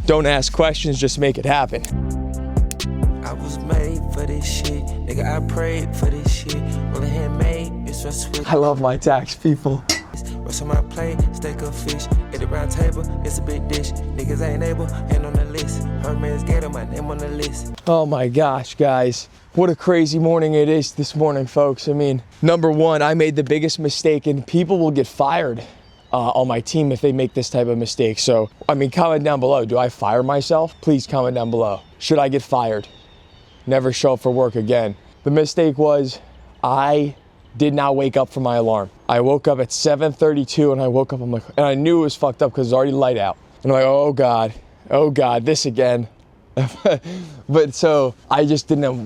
Don't ask questions, just make it happen. I was made for this shit, nigga. I prayed for this shit. Rolling handmade, it's so sweet. I love my tax people. What's on my plate? Steak of fish. At the round table, it's a big dish. Niggas ain't able, ain't on the list. Herman's Gator, my name on the list. Oh my gosh, guys. What a crazy morning it is this morning, folks. I mean, number one, I made the biggest mistake, and people will get fired on my team if they make this type of mistake. So, I mean, comment down below. Do I fire myself? Please comment down below. Should I get fired? Never show up for work again. The mistake was I did not wake up from my alarm. I woke up at 7:32 and I woke up, I'm like, and I knew it was fucked up because it's already light out. And I'm like, oh God, this again. But so I just didn't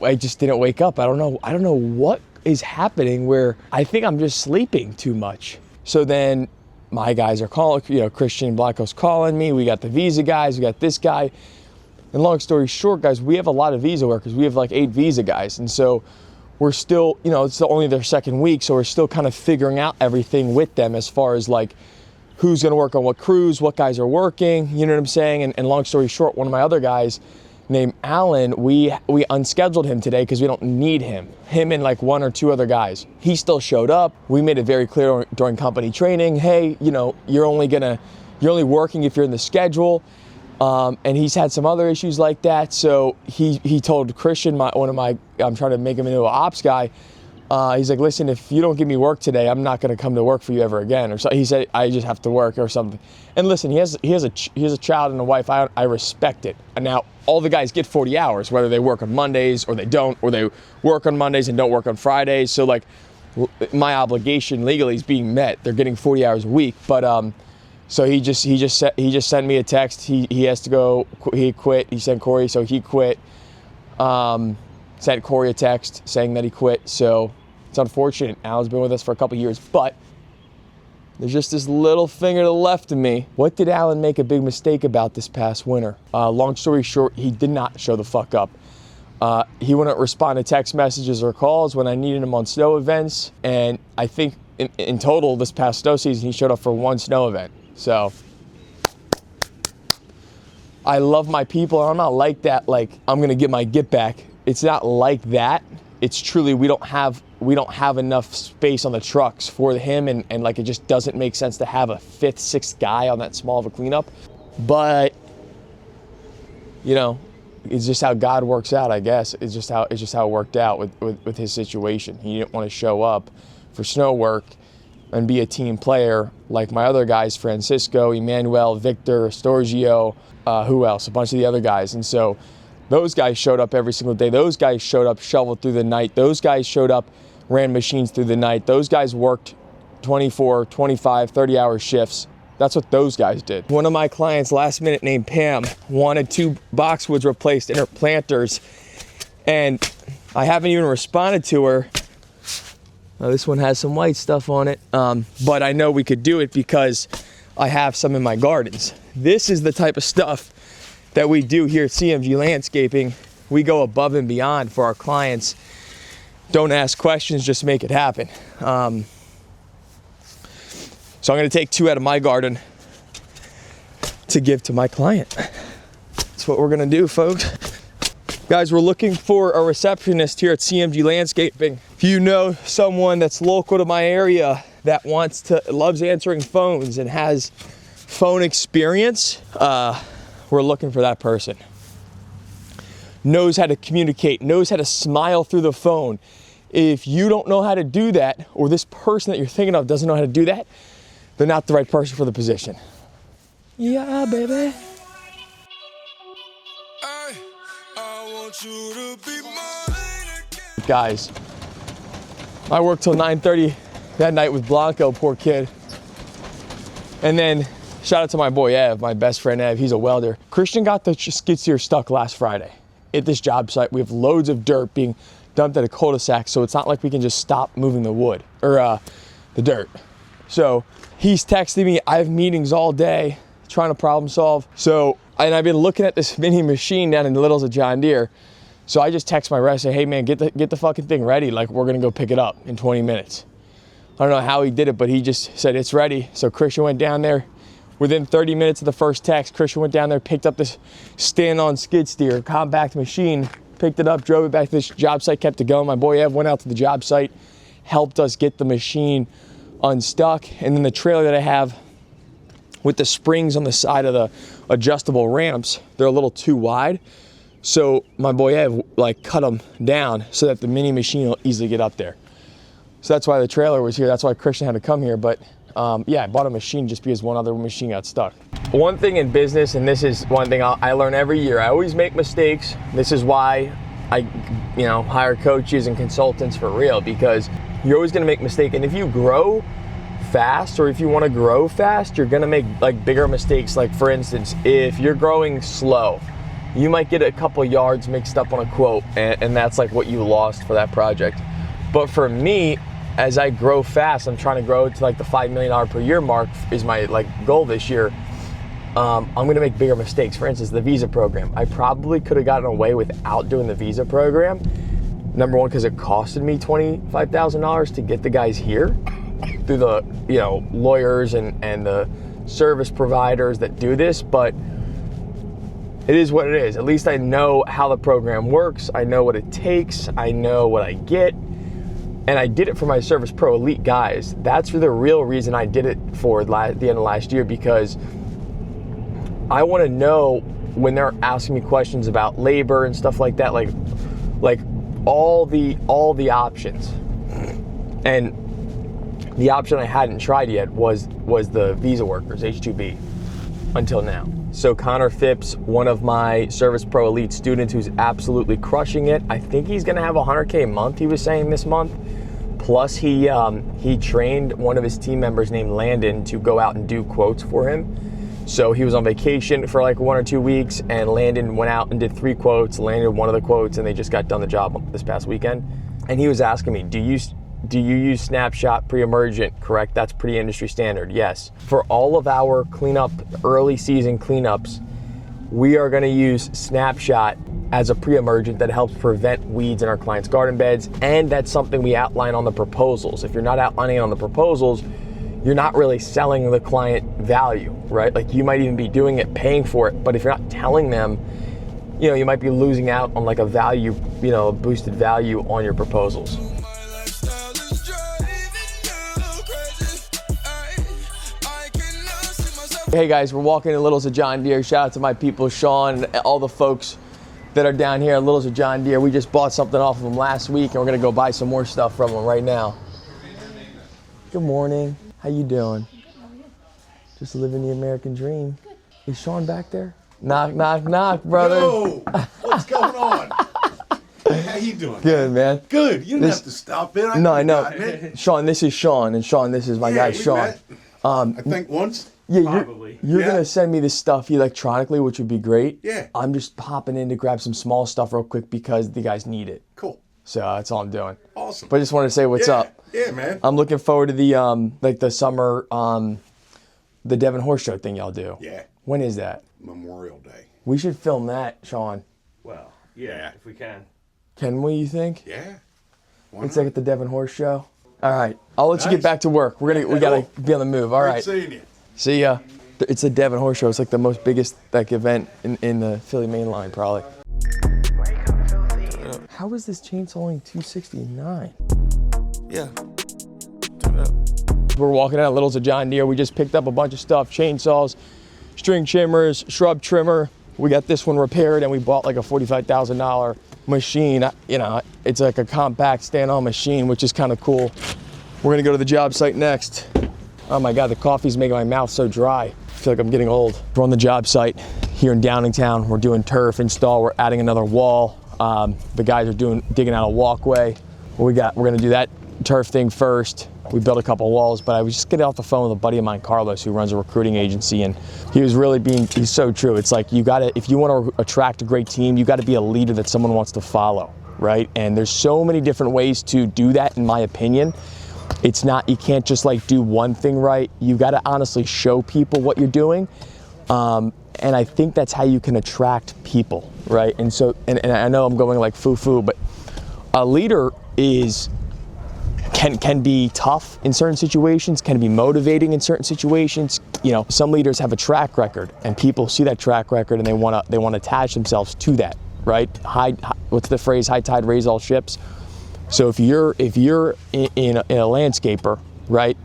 wake up. I don't know what is happening where I think I'm just sleeping too much. So then my guys are calling, Christian Blanco's calling me. We got the visa guys, we got this guy. And long story short, guys, we have a lot of visa workers. We have like 8 visa guys. And so we're still, it's only their second week. So we're still kind of figuring out everything with them as far as like who's going to work on what crews, what guys are working, you know what I'm saying? And long story short, one of my other guys named Alan, we unscheduled him today because we don't need him. Him and like 1 or 2 other guys. He still showed up. We made it very clear during company training, hey, you're only working if you're in the schedule. And he's had some other issues like that. So he told Christian, I'm trying to make him into an ops guy. He's like, listen, if you don't give me work today, I'm not going to come to work for you ever again. Or so he said, I just have to work or something. And listen, he has a child and a wife. I respect it. And now all the guys get 40 hours, whether they work on Mondays or they don't, or they work on Mondays and don't work on Fridays. So like my obligation legally is being met. They're getting 40 hours a week. But, so he just sent me a text. He has to go. He quit. He sent Corey, so he quit. Sent Corey a text saying that he quit. So it's unfortunate. Alan's been with us for a couple years, but there's just this little finger to the left of me. What did Alan make a big mistake about this past winter? Long story short, he did not show the fuck up. He wouldn't respond to text messages or calls when I needed him on snow events, and I think in total this past snow season he showed up for 1 snow event. So I love my people, and I'm not like that, like I'm gonna get my get back. It's not like that. It's truly we don't have enough space on the trucks for him, and like it just doesn't make sense to have a 5th, 6th guy on that small of a cleanup. But it's just how God works out, I guess. It's just how it worked out with his situation. He didn't want to show up for snow work and be a team player like my other guys, Francisco, Emmanuel, Victor, Storgio, who else? A bunch of the other guys. And so those guys showed up every single day. Those guys showed up, shoveled through the night. Those guys showed up, ran machines through the night. Those guys worked 24, 25, 30-hour shifts. That's what those guys did. One of my clients last minute named Pam wanted 2 boxwoods replaced in her planters, and I haven't even responded to her. This one has some white stuff on it, but I know we could do it because I have some in my gardens. This is the type of stuff that we do here at CMG Landscaping. We go above and beyond for our clients. Don't ask questions, just make it happen. So I'm gonna take 2 out of my garden to give to my client. That's what we're gonna do, folks. Guys, we're looking for a receptionist here at CMG Landscaping. If you know someone that's local to my area that loves answering phones and has phone experience, we're looking for that person. Knows how to communicate, knows how to smile through the phone. If you don't know how to do that, or this person that you're thinking of doesn't know how to do that, they're not the right person for the position. Yeah, baby. Guys, I worked till 9:30 that night with Blanco, poor kid. And then shout out to my boy Ev, my best friend Ev, he's a welder. Christian got the skid steer stuck last Friday at this job site. We have loads of dirt being dumped at a cul-de-sac, so it's not like we can just stop moving the wood, or the dirt. So he's texting me, I have meetings all day, trying to problem solve. And I've been looking at this mini machine down in the Littles of John Deere. So I just text my rep, say, hey man, get the fucking thing ready. Like, we're gonna go pick it up in 20 minutes. I don't know how he did it, but he just said it's ready. So Christian went down there, Within 30 minutes of the first text, Christian went down there, picked up this stand-on skid steer, compact machine, picked it up, drove it back to this job site, kept it going. My boy Ev went out to the job site, helped us get the machine unstuck. And then the trailer that I have with the springs on the side of the adjustable ramps, they're a little too wide. So my boy Ev like cut them down so that the mini machine will easily get up there. So that's why the trailer was here. That's why Christian had to come here. But yeah, I bought a machine just because one other machine got stuck. One thing in business, and this is one thing I learn every year, I always make mistakes. This is why I hire coaches and consultants for real, because you're always gonna make mistakes. And if you grow fast, or if you wanna grow fast, you're gonna make like bigger mistakes. Like for instance, if you're growing slow, you might get a couple yards mixed up on a quote, and that's like what you lost for that project. But for me, as I grow fast, I'm trying to grow to like the $5 million per year mark is my like goal this year. I'm gonna make bigger mistakes. For instance, the visa program. I probably could have gotten away without doing the visa program. Number one, because it costed me $25,000 to get the guys here through the lawyers and the service providers that do this, but it is what it is. At least I know how the program works. I know what it takes. I know what I get. And I did it for my Service Pro Elite guys. That's the real reason I did it for the end of last year, because I want to know when they're asking me questions about labor and stuff like that, like all the options. And the option I hadn't tried yet was the visa workers, H-2B, until now. So Connor Phipps, one of my Service Pro Elite students who's absolutely crushing it. I think he's gonna have $100K a month, he was saying, this month. Plus he trained one of his team members named Landon to go out and do quotes for him. So he was on vacation for like 1 or 2 weeks, and Landon went out and did 3 quotes, landed one of the quotes, and they just got done the job this past weekend. And he was asking me, do you use Snapshot pre-emergent? Correct, that's pretty industry standard, yes. For all of our cleanup, early season cleanups, we are gonna use Snapshot as a pre-emergent that helps prevent weeds in our clients' garden beds, and that's something we outline on the proposals. If you're not outlining it on the proposals, you're not really selling the client value, right? Like you might even be doing it, paying for it, but if you're not telling them, you might be losing out on like a value, a boosted value on your proposals. Hey guys, we're walking to Littles of John Deere. Shout out to my people, Sean, and all the folks that are down here at Littles of John Deere. We just bought something off of them last week, and we're gonna go buy some more stuff from them right now. Good morning. How you doing? Just living the American dream. Is Sean back there? Knock, knock, knock, brother. Yo, what's going on? How you doing? Good, man. Good. You didn't have to stop it. I know. Sean, this is Sean, and Sean, this is my guy, Sean. Met, I think once. Yeah, you're gonna send me this stuff electronically, which would be great. Yeah. I'm just popping in to grab some small stuff real quick because the guys need it. Cool. So that's all I'm doing. Awesome. But I just wanted to say what's up. Yeah, man. I'm looking forward to the like the summer the Devon Horse Show thing y'all do. Yeah. When is that? Memorial Day. We should film that, Sean. Well, yeah, if we can. Can we, you think? Yeah. It's like at the Devon Horse Show. All right. I'll let you get back to work. We gotta be on the move. All right. Great seeing you. See ya. It's the Devon Horse Show. It's like the most biggest like event in the Philly main line, probably. How is this chainsaw only $269? Yeah. Turn it up. We're walking out Littles of John Deere. We just picked up a bunch of stuff: chainsaws, string trimmers, shrub trimmer. We got this one repaired, and we bought like a $45,000 machine. It's like a compact stand-on machine, which is kind of cool. We're gonna go to the job site next. Oh my God, the coffee's making my mouth so dry. I feel like I'm getting old. We're on the job site here in Downingtown. We're doing turf install. We're adding another wall. The guys are digging out a walkway. We're gonna do that turf thing first. We built a couple walls, but I was just getting off the phone with a buddy of mine, Carlos, who runs a recruiting agency, and he was really he's so true. It's like if you want to attract a great team, you gotta be a leader that someone wants to follow, right? And there's so many different ways to do that, in my opinion. It's not, you can't just like do one thing right. You gotta honestly show people what you're doing. And I think that's how you can attract people, right? And so, and I know I'm going like foo-foo, but a leader can be tough in certain situations, can be motivating in certain situations. You know, some leaders have a track record, and people see that track record and they want to attach themselves to that, right? What's the phrase? High tide raise all ships. So if you're in a landscaper, right?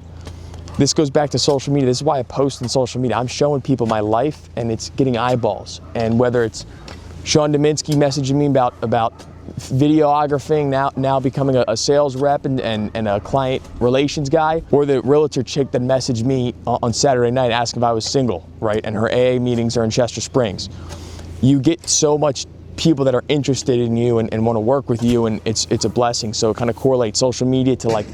This goes back to social media. This is why I post on social media. I'm showing people my life, and it's getting eyeballs. And whether it's Sean Dominski messaging me about videographing, now becoming a sales rep and a client relations guy, or the realtor chick that messaged me on Saturday night asking if I was single, right? And her AA meetings are in Chester Springs. You get so much people that are interested in you and want to work with you, and it's a blessing. So it kind of correlates social media to like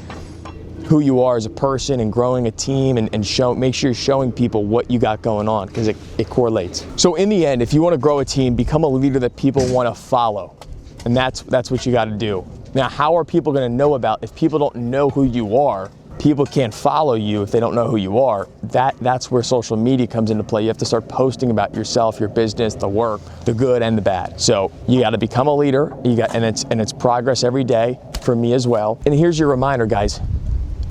who you are as a person and growing a team, and make sure you're showing people what you got going on, because it correlates. So in the end, if you want to grow a team, become a leader that people want to follow. And that's what you got to do. Now, how are people going to know if people don't know who you are? People can't follow you if they don't know who you are. That's where social media comes into play. You have to start posting about yourself, your business, the work, the good and the bad. So you got to become a leader. And it's progress every day for me as well. And here's your reminder, guys.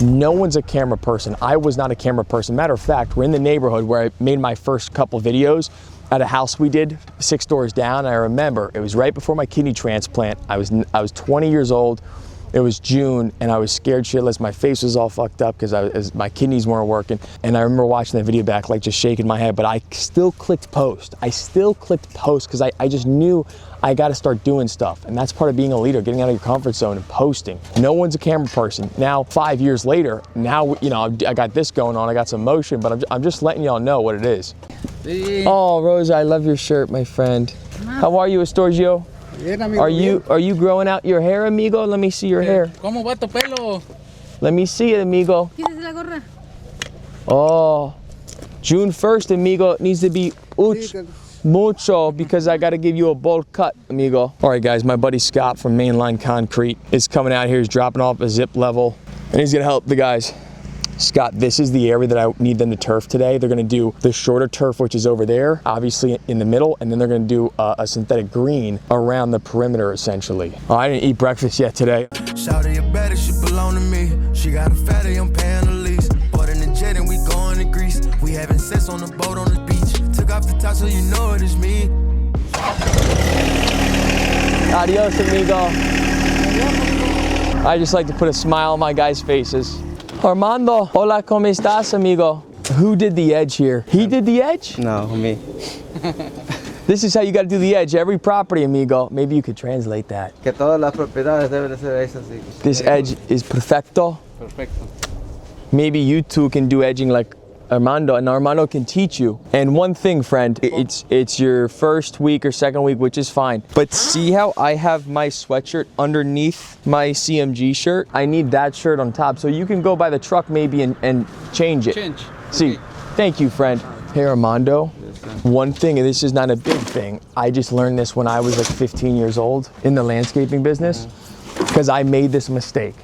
No one's a camera person. I was not a camera person. Matter of fact, we're in the neighborhood where I made my first couple videos at a house we did 6 doors down. I remember it was right before my kidney transplant. I was 20 years old. It was June, and I was scared shitless. My face was all fucked up because my kidneys weren't working. And I remember watching that video back, like just shaking my head, but I still clicked post. Because I just knew I got to start doing stuff. And that's part of being a leader, getting out of your comfort zone and posting. No one's a camera person. Now, 5 years later, now, you know, I got this going on. I got some motion, but I'm just letting y'all know what it is. Oh, Rosa, I love your shirt, my friend. How are you, Estorgio? Are you growing out your hair, amigo? Let me see your hair. ¿Cómo va tu pelo? Let me see it, amigo. Quítese la gorra. Oh, June 1st, amigo. It needs to be mucho, because I got to give you a bold cut, amigo. All right, guys, my buddy Scott from Mainline Concrete is coming out here. He's dropping off a zip level, and he's going to help the guys. Scott, this is the area that I need them to turf today. They're gonna do the shorter turf, which is over there, obviously in the middle, and then they're gonna do a synthetic green around the perimeter, essentially. Oh, I didn't eat breakfast yet today. Shawty, you better, she belong to me. She got a fatty, I'm paying the lease. Bought in the jet and we going to Greece. We having sex on the boat on the beach. Took off the top so you know it is me. Adios, amigo. I just like to put a smile on my guys' faces. Armando, hola, ¿cómo estás, amigo? Who did the edge here? He did the edge? No, me. This is how you got to do the edge. Every property, amigo. Maybe you could translate that. Que todas las propiedades deben de ser esas. This edge is perfecto. Perfecto. Maybe you two can do edging like Armando, and Armando can teach you. And one thing, friend, it's your first week or second week, which is fine. But see how I have my sweatshirt underneath my CMG shirt? I need that shirt on top. So you can go by the truck maybe and change it. Change. See, thank you, friend. Hey, Armando. One thing, and this is not a big thing, I just learned this when I was like 15 years old in the landscaping business, because I made this mistake.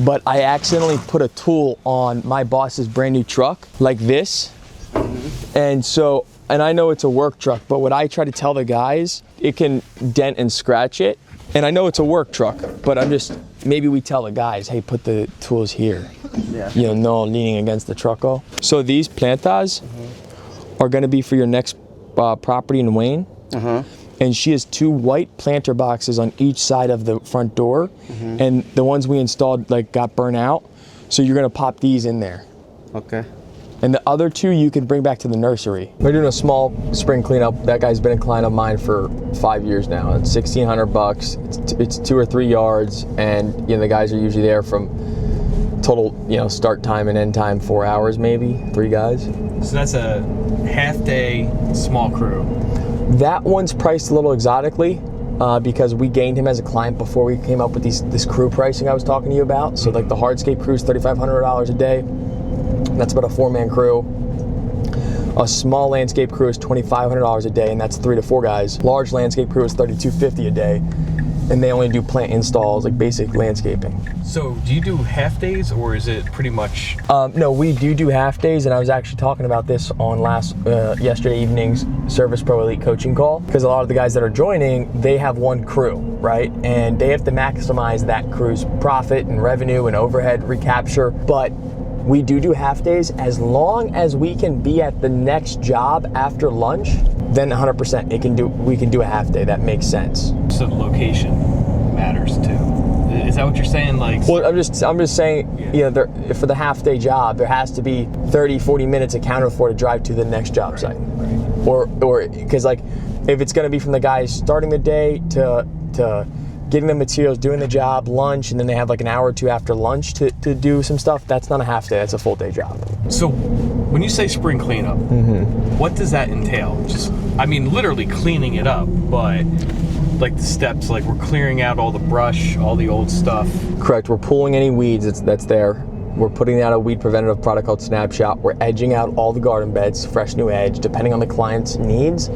But I accidentally put a tool on my boss's brand new truck like this. And I know it's a work truck, but what I try to tell the guys, it can dent and scratch it. And I know it's a work truck, but maybe we tell the guys, hey, put the tools here. Yeah. You know, no leaning against the trucko. So these plantas are gonna be for your next property in Wayne. And she has 2 white planter boxes on each side of the front door. And the ones we installed like got burnt out. So you're gonna pop these in there. Okay. And the other 2 you can bring back to the nursery. We're doing a small spring cleanup. That guy's been a client of mine for 5 years now. It's $1,600. It's 2 or 3 yards, and you know the guys are usually there from total, you know, start time and end time 4 hours maybe. 3 guys. So that's a half day small crew. That one's priced a little exotically because we gained him as a client before we came up with this crew pricing I was talking to you about. So like the hardscape crew is $3,500 a day. That's about a 4-man crew. A small landscape crew is $2,500 a day, and that's 3 to 4 guys. Large landscape crew is $3,250 a day. and they only do plant installs, like basic landscaping. So do you do half days, or is it pretty much? No, we do half days, and I was actually talking about this on yesterday evening's Service Pro Elite coaching call, because a lot of the guys that are joining, they have one crew, right? And they have to maximize that crew's profit and revenue and overhead recapture, but we do half days. As long as we can be at the next job after lunch, then 100% we can do a half day. That makes sense. So the location matters too. Is that what you're saying? Like, well, I'm just saying, yeah. you know, for the half day job, there has to be 30-40 minutes accounted for to drive to the next job site. Right. Or because, like, if it's going to be from the guys starting the day to getting the materials, doing the job, lunch, and then they have like an hour or two after lunch to do some stuff, that's not a half day, that's a full day job. So when you say spring cleanup, what does that entail? Just, I mean, literally cleaning it up, but like the steps, like we're clearing out all the brush, all the old stuff. Correct, we're pulling any weeds that's there. We're putting out a weed preventative product called Snapshot. We're edging out all the garden beds, fresh new edge, depending on the client's needs.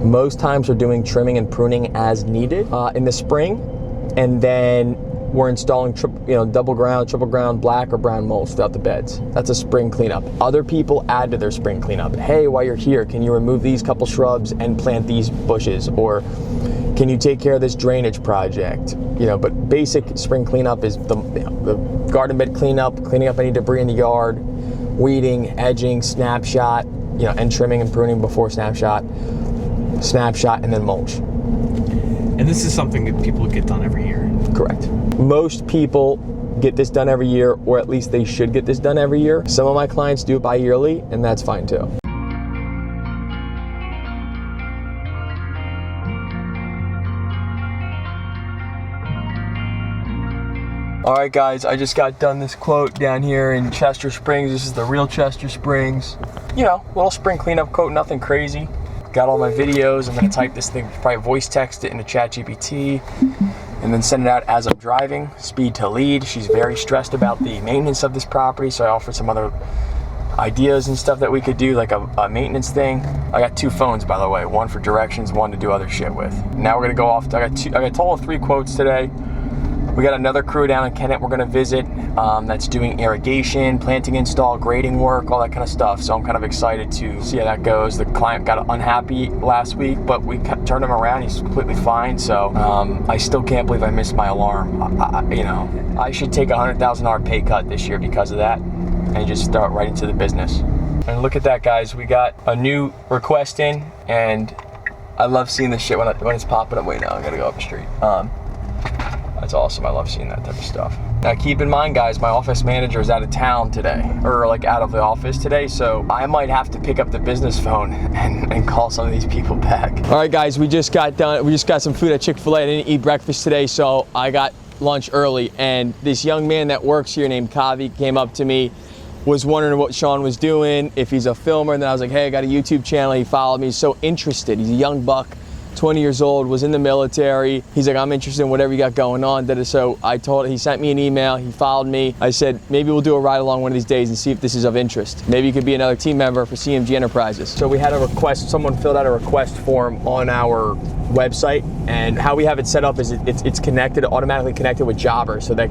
Most times we're doing trimming and pruning as needed in the spring. And then we're installing double ground, triple ground, black or brown mulch throughout the beds. That's a spring cleanup. Other people add to their spring cleanup. Hey, while you're here, can you remove these couple shrubs and plant these bushes? Or can you take care of this drainage project? You know, but basic spring cleanup is the garden bed cleanup, cleaning up any debris in the yard, weeding, edging, snapshot, you know, and trimming and pruning before snapshot, and then mulch. And this is something that people get done every year. Correct. Most people get this done every year, or at least they should get this done every year. Some of my clients do it bi-yearly, and that's fine too. All right, guys, I just got done this quote down here in Chester Springs. This is the real Chester Springs. You know, little spring cleanup quote, nothing crazy. Got all my videos. I'm gonna type this thing, probably voice text it into ChatGPT, and then send it out as I'm driving. Speed to lead. She's very stressed about the maintenance of this property, so I offered some other ideas and stuff that we could do, like a maintenance thing. I got 2 phones, by the way, one for directions, one to do other shit with. Now we're gonna go off. I got a total of 3 quotes today. We got another crew down in Kennett we're gonna visit that's doing irrigation, planting install, grading work, all that kind of stuff. So I'm kind of excited to see how that goes. The client got unhappy last week, but we turned him around. He's completely fine. So I still can't believe I missed my alarm. I should take a $100,000 pay cut this year because of that and just start right into the business. And look at that, guys. We got a new request in, and I love seeing this shit when it's popping up. Wait, now I gotta go up the street. That's awesome. I love seeing that type of stuff. Now keep in mind, guys, my office manager is out of town today, or like out of the office today, so I might have to pick up the business phone and call some of these people back. All right, guys, we just got done. We just got some food at Chick-fil-A. I didn't eat breakfast today, so I got lunch early, and this young man that works here named Kavi came up to me, was wondering what Sean was doing, if he's a filmer, and then I was like, hey, I got a YouTube channel. He followed me. He's so interested. He's a young buck, 20 years old, was in the military. He's like, I'm interested in whatever you got going on. So he sent me an email, he followed me. I said, maybe we'll do a ride along one of these days and see if this is of interest. Maybe you could be another team member for CMG Enterprises. So we had a request, someone filled out a request form on our website, and how we have it set up is it's connected, automatically connected with Jobber, so that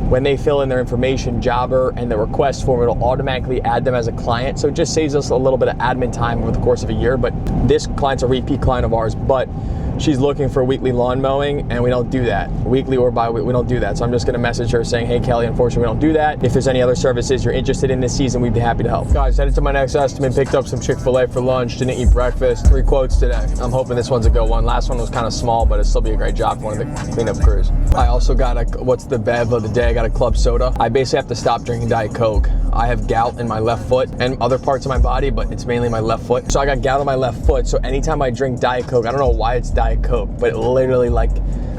when they fill in their information, Jobber and the request form, it'll automatically add them as a client. So it just saves us a little bit of admin time over the course of a year. But this client's a repeat client of ours, but she's looking for weekly lawn mowing, and we don't do that. Weekly or bi-weekly, we don't do that. So I'm just gonna message her saying, hey Kelly, unfortunately we don't do that. If there's any other services you're interested in this season, we'd be happy to help. Guys, headed to my next estimate, picked up some Chick-fil-A for lunch, didn't eat breakfast. 3 quotes today. I'm hoping this one's a good one. Last one was kind of small, but it'll still be a great job for one of the cleanup crews. I also got what's the bev of the day? I got a club soda. I basically have to stop drinking Diet Coke. I have gout in my left foot and other parts of my body, but it's mainly my left foot. So I got gout on my left foot, so anytime I drink Diet Coke, I don't know why it's Diet Coke, but it literally, like,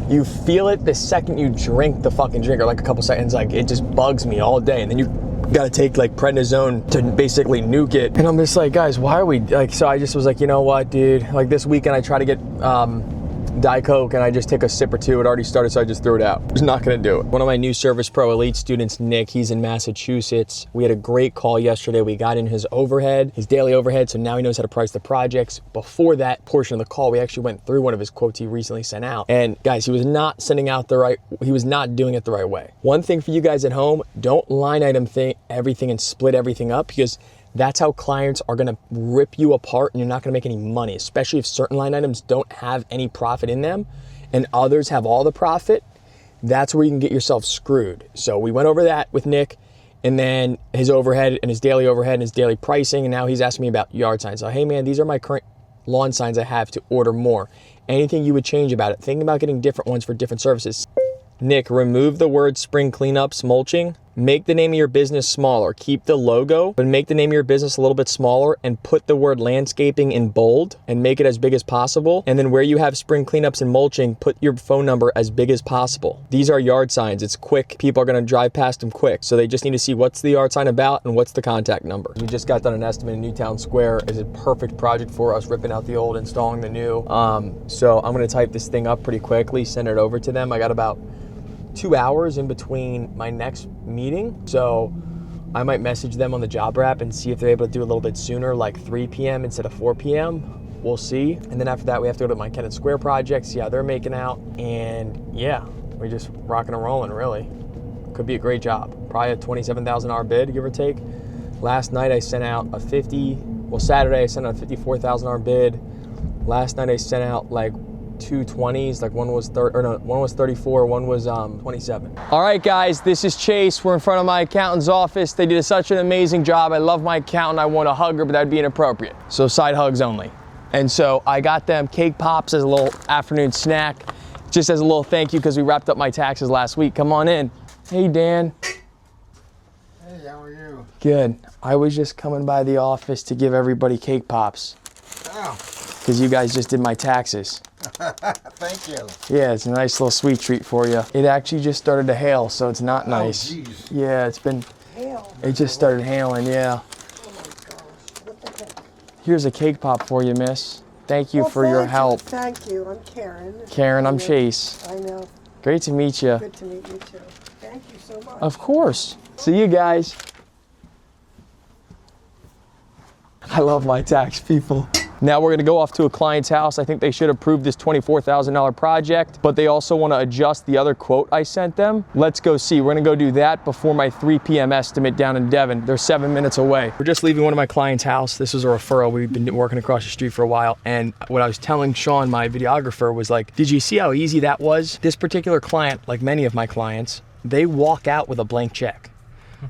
you feel it the second you drink the fucking drink, or like a couple seconds, like it just bugs me all day. And then you gotta take like prednisone to basically nuke it. And I'm just like, guys, why are we like, so I just was like, you know what, dude, like this weekend I try to get Diet Coke and I just take a sip or two. It already started, so I just threw it out. I was not gonna do it. One of my new Service Pro Elite students, Nick, he's in Massachusetts. We had a great call yesterday. We got in his overhead, his daily overhead, so now he knows how to price the projects. Before that portion of the call, we actually went through one of his quotes he recently sent out. And guys, he was not doing it the right way. One thing for you guys at home, don't line item everything and split everything up, because that's how clients are gonna rip you apart and you're not gonna make any money, especially if certain line items don't have any profit in them and others have all the profit. That's where you can get yourself screwed. So we went over that with Nick, and then his overhead and his daily overhead and his daily pricing, and now he's asking me about yard signs. So, hey man, these are my current lawn signs I have to order more. Anything you would change about it? Think about getting different ones for different services. Nick, remove the word spring cleanups, mulching. Make the name of your business smaller. Keep the logo, but make the name of your business a little bit smaller and put the word landscaping in bold and make it as big as possible. And then where you have spring cleanups and mulching, put your phone number as big as possible. These are yard signs. It's quick. People are gonna drive past them quick. So they just need to see what's the yard sign about and what's the contact number. We just got done an estimate in Newtown Square. It's a perfect project for us, ripping out the old, installing the new. So I'm gonna type this thing up pretty quickly, send it over to them. I got about 2 hours in between my next meeting. So I might message them on the job wrap and see if they're able to do a little bit sooner, like 3 p.m. instead of 4 p.m. We'll see. And then after that, we have to go to my Kennett Square project, see how they're making out. And yeah, we're just rocking and rolling, really. Could be a great job. Probably a $27,000 bid, give or take. Last night I sent out a Saturday I sent out a $54,000 bid. Last night I sent out like 220s, like one was 34, one was 27. All right guys, this is Chase. We're in front of my accountant's office. They did such an amazing job. I love my accountant. I want to hug her, but that'd be inappropriate. So side hugs only. And so I got them cake pops as a little afternoon snack, just as a little thank you because we wrapped up my taxes last week. Come on in. Hey Dan. Hey, how are you? Good. I was just coming by the office to give everybody cake pops. Oh, Because you guys just did my taxes. thank you. Yeah, it's a nice little sweet treat for you. It actually just started to hail, so it's not nice. Oh, geez. Yeah, it's been, Hail. it just started hailing, yeah. Oh my gosh. What the heck? Here's a cake pop for you, miss. Thank you Well, for your thank help. you. Thank you. I'm Karen. Karen, I'm I know- Chase. I know. Great to meet you. Good to meet you too. Thank you so much. Of course. See you guys. I love my tax people. Now we're gonna go off to a client's house. I think they should approve this $24,000 project, but they also wanna adjust the other quote I sent them. Let's go see. We're gonna go do that before my 3 p.m. estimate down in Devon. They're 7 minutes away. We're just leaving one of my client's house. This was a referral. We've been working across the street for a while. And what I was telling Sean, my videographer, was like, did you see how easy that was? This particular client, like many of my clients, they walk out with a blank check.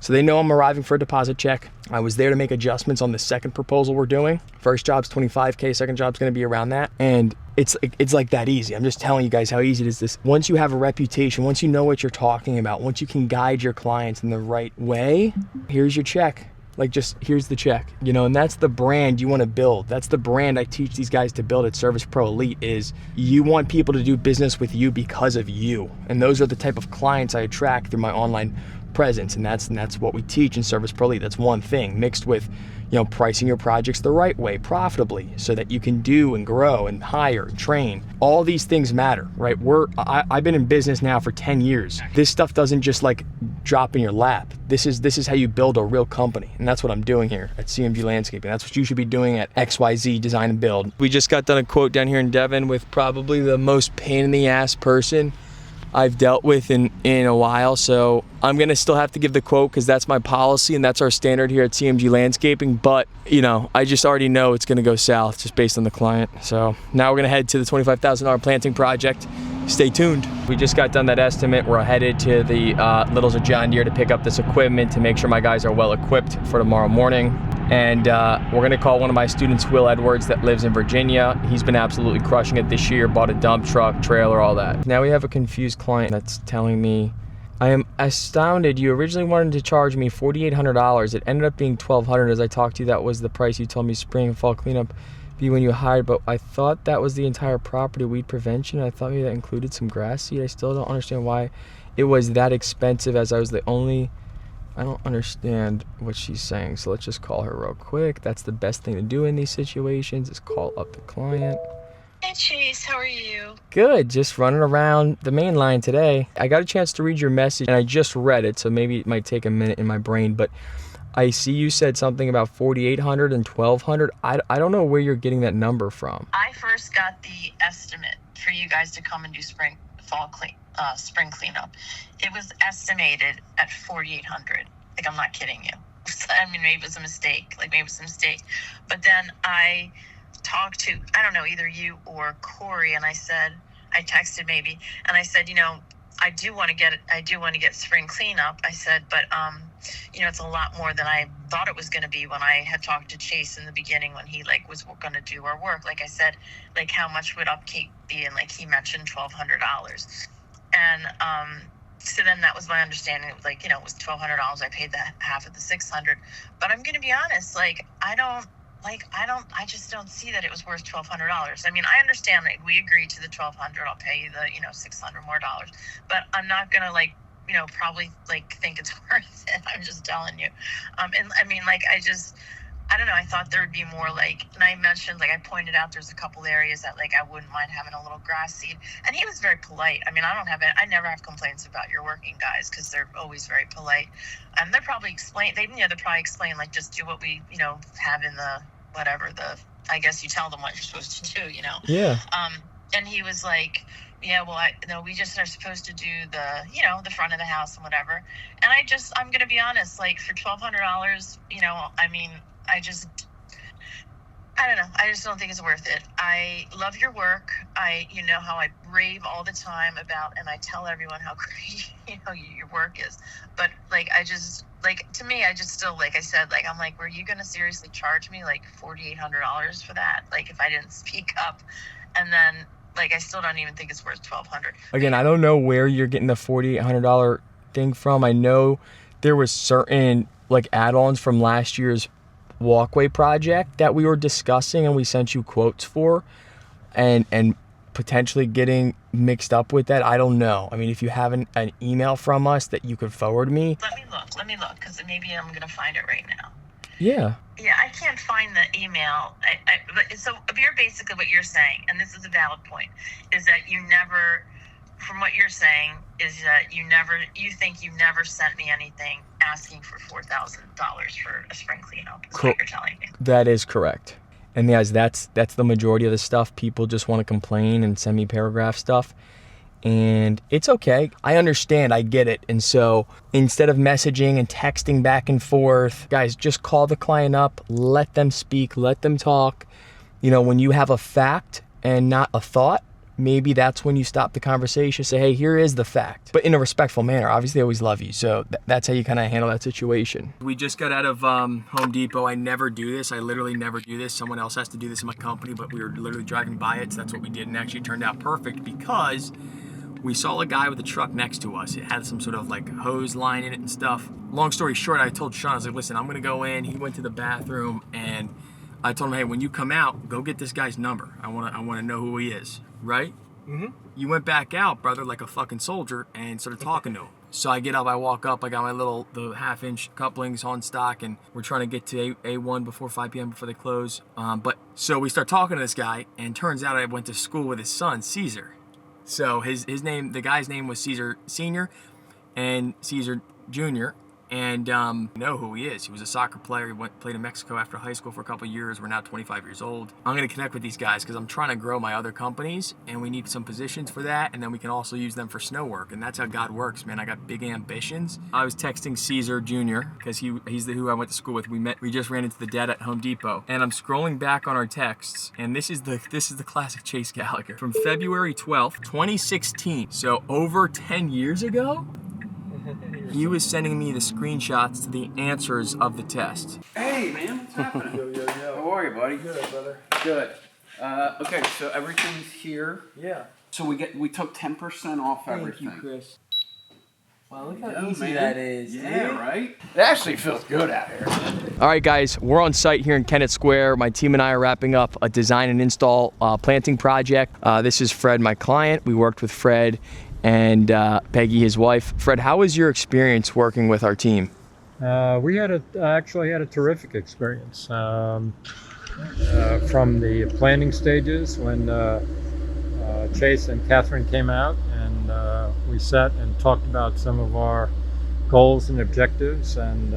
So they know I'm arriving for a deposit check. I was there to make adjustments on the second proposal we're doing. First job's $25K, second job's gonna be around that. And it's like that easy. I'm just telling you guys how easy it is. This. Once you have a reputation, once you know what you're talking about, once you can guide your clients in the right way, here's your check. Like just, here's the check, you know, and that's the brand you wanna build. That's the brand I teach these guys to build at Service Pro Elite is you want people to do business with you because of you. And those are the type of clients I attract through my online presence, and that's what we teach in Service Pro Elite. That's one thing mixed with, you know, pricing your projects the right way, profitably, so that you can do and grow and hire and train. All these things matter, right? I've been in business now for 10 years. This stuff doesn't just like drop in your lap. This is how you build a real company, and that's what I'm doing here at CMG Landscaping. That's what you should be doing at XYZ Design and Build. We just got done a quote down here in Devon with probably the most pain in the ass person I've dealt with in a while, so I'm gonna still have to give the quote because that's my policy and that's our standard here at CMG Landscaping, but you know, I just already know it's gonna go south just based on the client. So now we're gonna head to the $25,000 planting project. Stay tuned. We just got done that estimate. We're headed to the Littles of John Deere to pick up this equipment to make sure my guys are well equipped for tomorrow morning. And we're gonna call one of my students, Will Edwards, that lives in Virginia. He's been absolutely crushing it this year, bought a dump truck, trailer, all that. Now we have a confused client that's telling me, I am astounded. You originally wanted to charge me $4,800. It ended up being $1,200. As I talked to you, that was the price you told me spring and fall cleanup be when you hired, but I thought that was the entire property weed prevention. I thought maybe that included some grass seed. I still don't understand why it was that expensive, as I was the only, I don't understand what she's saying. So let's just call her real quick. That's the best thing to do in these situations is call up the client. Hey Chase, how are you? Good, just running around the main line today. I got a chance to read your message and I just read it, so maybe it might take a minute in my brain, but I see you said something about 4,800 and 1,200. I don't know where you're getting that number from. I first got the estimate for you guys to come and do spring cleanup. It was estimated at 4,800. Like, I'm not kidding you. I mean, maybe it was a mistake. But then I talked to, I don't know, either you or Corey, and I texted maybe, and I said, I do want to get spring cleanup. I said, but it's a lot more than I thought it was going to be when I had talked to Chase in the beginning when he was going to do our work. Like I said, how much would upkeep be? And he mentioned $1,200. And so then that was my understanding. It was it was $1,200. I paid that half of the $600. But I'm going to be honest, I just don't see that it was worth $1,200. I mean, I understand we agreed to the $1,200. I'll pay you the, $600 more dollars, but I'm not going to probably think it's worth it. I'm just telling you. And I mean, I don't know. I thought there would be more and I mentioned, I pointed out there's a couple areas that I wouldn't mind having a little grass seed. And he was very polite. I mean, I never have complaints about your working guys because they're always very polite. And they'll probably explain, just do what we, have in the, whatever I guess you tell them what you're supposed to do, Yeah. And he was like, yeah, well, we just are supposed to do the, the front of the house and whatever. And I'm going to be honest, for $1,200, I mean, I don't know. I just don't think it's worth it. I love your work. You know how I rave all the time about, and I tell everyone how great, your work is. But to me, I just still, I said, I'm were you going to seriously charge me $4,800 for that? If I didn't speak up. And then, I still don't even think it's worth $1,200. Again, I don't know where you're getting the $4,800 thing from. I know there was certain add-ons from last year's walkway project that we were discussing and we sent you quotes for, and potentially getting mixed up with that. I don't know. I mean, if you have an email from us that you could forward me. Let me look, because maybe I'm going to find it right now. Yeah. Yeah, I can't find the email. So you're basically, what you're saying, and this is a valid point, is that you never, from what you're saying, is that you think you never sent me anything asking for $4,000 for a spring cleanup, is what you're telling me. That is correct. And guys, that's the majority of the stuff. People just want to complain and send me paragraph stuff. And it's okay. I understand. I get it. And so instead of messaging and texting back and forth, guys, just call the client up, let them speak, let them talk. When you have a fact and not a thought, maybe that's when you stop the conversation, say, hey, here is the fact, but in a respectful manner. Obviously, I always love you. So that's how you kind of handle that situation. We just got out of Home Depot. I never do this. I literally never do this. Someone else has to do this in my company, but we were literally driving by it. So that's what we did. And actually turned out perfect because we saw a guy with a truck next to us. It had some sort of hose line in it and stuff. Long story short, I told Sean, I was like, listen, I'm going to go in. He went to the bathroom and I told him, hey, when you come out, go get this guy's number. I want to know who he is. Right? Mm-hmm. You went back out, brother, like a fucking soldier, and started talking to him. So I get up, I walk up, I got the half-inch couplings on stock, and we're trying to get to A1 before 5 p.m. before they close. So we start talking to this guy, and turns out I went to school with his son, Caesar. So his name, the guy's name was Caesar Sr. and Caesar Jr., and you know who he is. He was a soccer player. He played in Mexico after high school for a couple of years. We're now 25 years old. I'm going to connect with these guys because I'm trying to grow my other companies, and we need some positions for that, and then we can also use them for snow work, and that's how God works, man. I got big ambitions. I was texting Caesar Jr. because he's who I went to school with. We just ran into the dad at Home Depot, and I'm scrolling back on our texts, and this is the classic Chase Gallagher from February 12th, 2016. So over 10 years ago. He was sending me the screenshots to the answers of the test. Hey, man, what's happening? Yo. How are you, buddy? Good, brother. Good. Okay, so everything's here. Yeah. So we took 10% off everything. Thank you, Chris. Wow, look how Yeah, easy man. that is, Yeah, dude. right? It actually feels good out here. All right, guys, we're on site here in Kennett Square. My team and I are wrapping up a design and install planting project. This is Fred, my client. We worked with Fred and Peggy, his wife. Fred, how was your experience working with our team? We actually had a terrific experience. from the planning stages when Chase and Catherine came out, and we sat and talked about some of our goals and objectives, and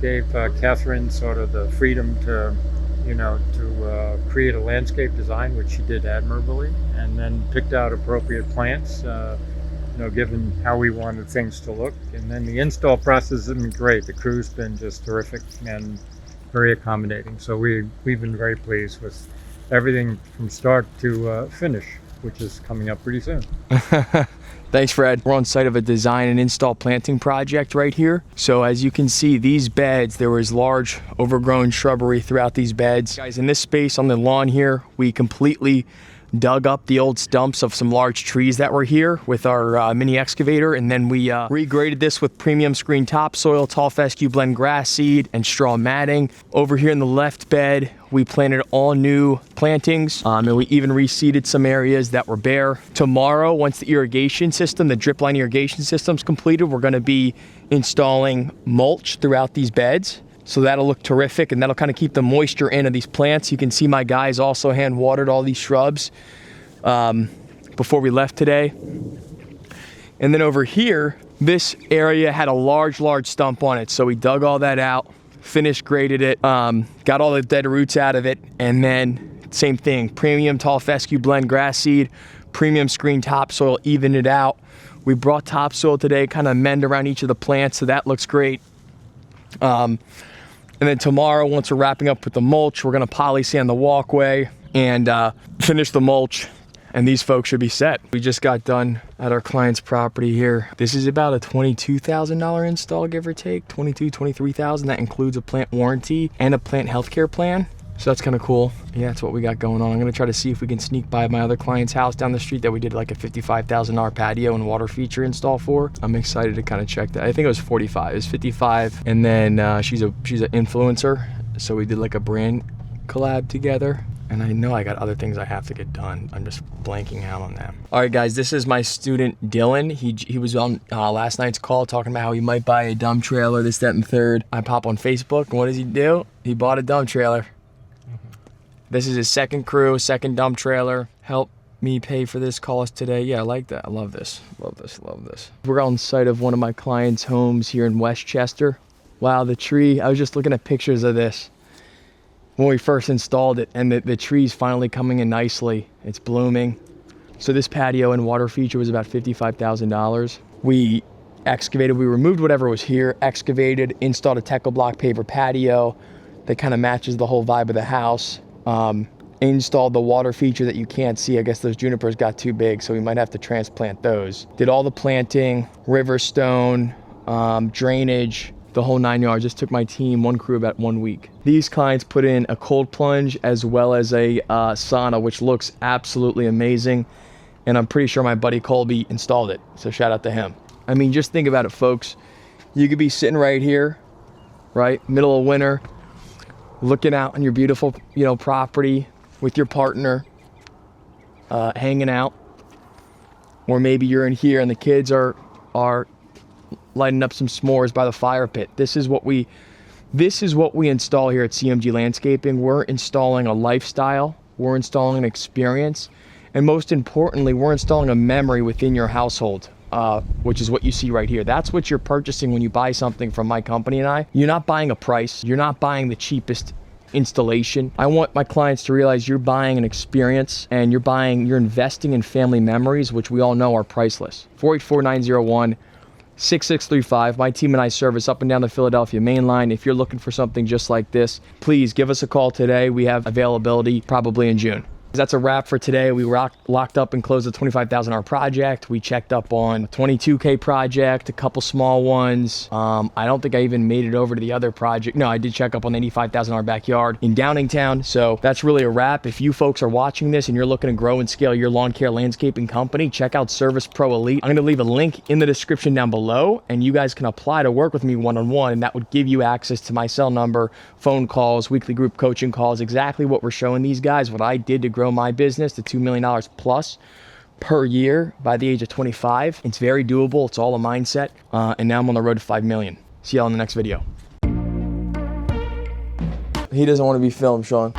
gave Catherine sort of the freedom to, to create a landscape design, which she did admirably, and then picked out appropriate plants, given how we wanted things to look. And then the install process has been great. The crew's been just terrific and very accommodating. So we've been very pleased with everything from start to finish, which is coming up pretty soon. Thanks, Fred. We're on site of a design and install planting project right here. So as you can see, these beds, there was large overgrown shrubbery throughout these beds. Guys, in this space on the lawn here, we completely dug up the old stumps of some large trees that were here with our mini excavator, and then we regraded this with premium screen topsoil, tall fescue blend grass seed, and straw matting. Over here in the left bed, we planted all new plantings, and we even reseeded some areas that were bare. Tomorrow, once the irrigation system, the drip line irrigation system is completed, we're going to be installing mulch throughout these beds. So that'll look terrific, and that'll kind of keep the moisture in of these plants. You can see my guys also hand watered all these shrubs before we left today. And then over here, this area had a large stump on it. So we dug all that out, finished graded it, got all the dead roots out of it, and then same thing, premium tall fescue blend grass seed, premium screen topsoil, evened it out. We brought topsoil today, kind of mend around each of the plants, so that looks great. And then tomorrow, once we're wrapping up with the mulch, we're gonna poly sand the walkway and finish the mulch, and these folks should be set. We just got done at our client's property here. This is about a $22,000 install, give or take, 23,000. That includes a plant warranty and a plant healthcare plan. So that's kind of cool. Yeah, that's what we got going on. I'm gonna try to see if we can sneak by my other client's house down the street that we did like a $55,000 patio and water feature install for. I'm excited to kind of check that. I think it was 45, it was 55. And then she's an influencer. So we did like a brand collab together. And I know I got other things I have to get done. I'm just blanking out on them. All right, guys, this is my student, Dylan. He was on last night's call talking about how he might buy a dump trailer, this, that, and third. I pop on Facebook, and what does he do? He bought a dump trailer. This is his second crew, second dump trailer. Help me pay for this, call us today. Yeah, I like that. I love this. Love this, love this. We're on site of one of my clients' homes here in Westchester. Wow, the tree, I was just looking at pictures of this when we first installed it, and the tree's finally coming in nicely. It's blooming. So this patio and water feature was about $55,000. We excavated, we removed whatever was here, excavated, installed a Techo block paver patio that kind of matches the whole vibe of the house. Installed the water feature that you can't see. I guess those junipers got too big, so we might have to transplant those. Did all the planting, river stone, drainage, the whole 9 yards. Just took my team, one crew, about 1 week. These clients put in a cold plunge as well as a sauna, which looks absolutely amazing. And I'm pretty sure my buddy Colby installed it, so shout out to him. I mean, just think about it, folks. You could be sitting right here, right, middle of winter, looking out on your beautiful, property with your partner, hanging out, or maybe you're in here and the kids are lighting up some s'mores by the fire pit. This is what we install here at CMG Landscaping. We're installing a lifestyle, we're installing an experience, and most importantly, we're installing a memory within your household. Which is what you see right here. That's what you're purchasing when you buy something from my company and I. You're not buying a price. You're not buying the cheapest installation. I want my clients to realize you're buying an experience, and you're investing in family memories, which we all know are priceless. 484-901-6635. My team and I service up and down the Philadelphia main line. If you're looking for something just like this, please give us a call today. We have availability probably in June. That's a wrap for today. We locked up and closed a $25,000 project. We checked up on a $22K project, a couple small ones. I don't think I even made it over to the other project. No, I did check up on the $85,000 backyard in Downingtown. So that's really a wrap. If you folks are watching this and you're looking to grow and scale your lawn care landscaping company, check out Service Pro Elite. I'm going to leave a link in the description down below, and you guys can apply to work with me one-on-one, and that would give you access to my cell number, phone calls, weekly group coaching calls, exactly what we're showing these guys, what I did to grow my business to $2 million plus per year by the age of 25. It's very doable. It's all a mindset. And now I'm on the road to 5 million. See y'all in the next video. He doesn't want to be filmed, Sean.